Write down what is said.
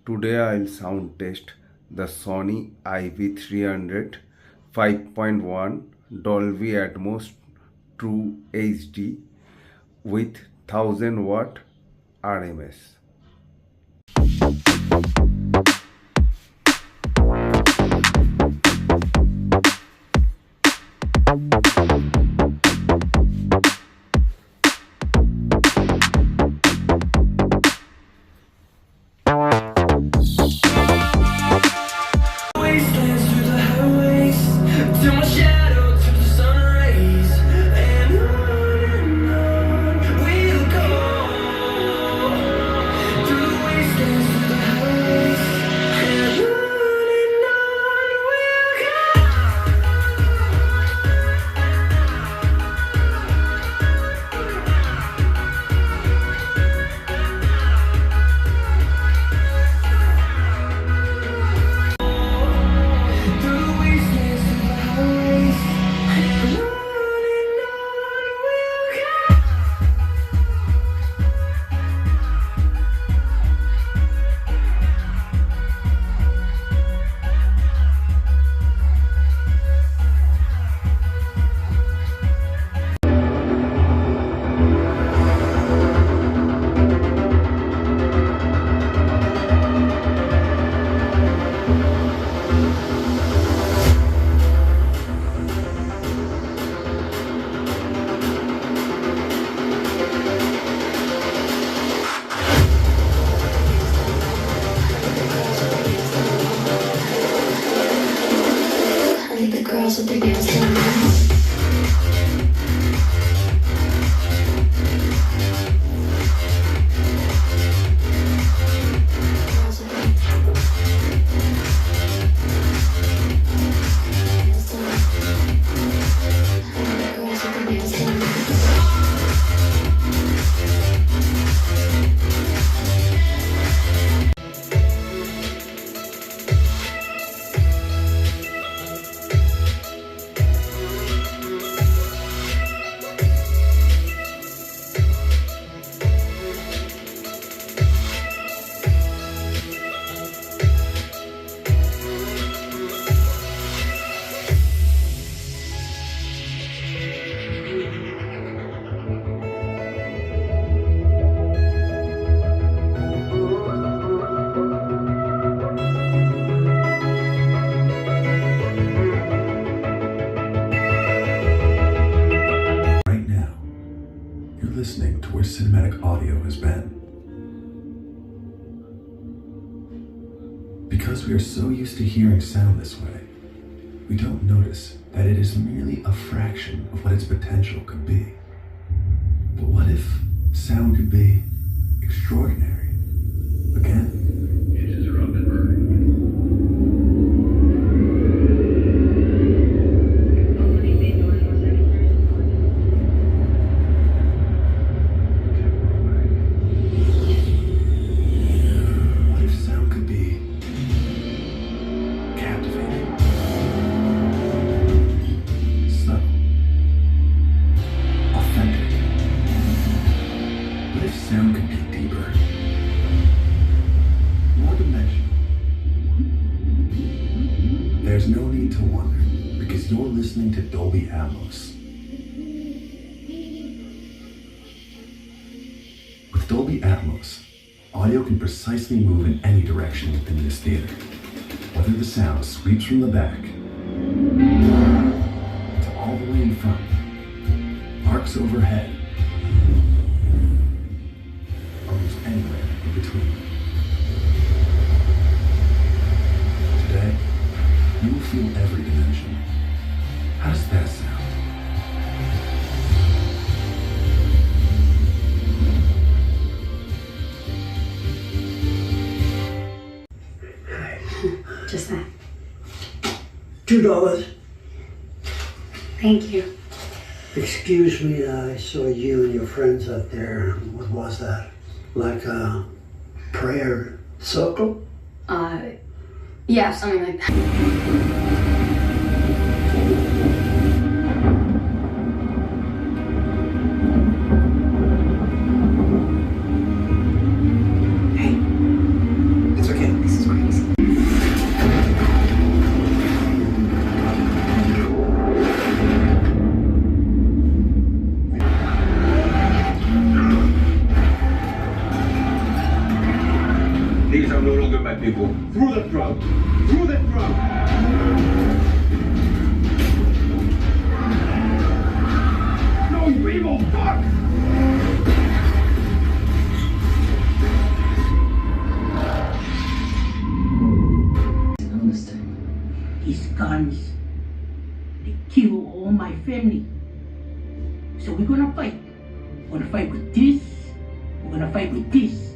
Today I'll sound test the Sony IB300 5.1 Dolby Atmos True HD with 1000 watt RMS. The girls with their nails done. Listening to where cinematic audio has been. Because we are so used to hearing sound this way, we don't notice that it is merely a fraction of what its potential could be. But what if sound could be extraordinary? Again. Sound could be deeper, more dimensional. There's no need to wonder, because you're listening to Dolby Atmos. With Dolby Atmos, audio can precisely move in any direction within this theater, whether the sound sweeps from the back to all the way in front, arcs overhead, anywhere in between. Today, you will feel every dimension. How does that sound? Just that. $2. Thank you. Excuse me, I saw you and your friends out there. What was that? Like a prayer circle? Yeah, something like that. Hey, it's okay. These are no longer my people. Through the crowd! Through the crowd! No, you evil fuck! These guns, they kill all my family. So we're gonna fight. We're gonna fight with this, we're gonna fight with this.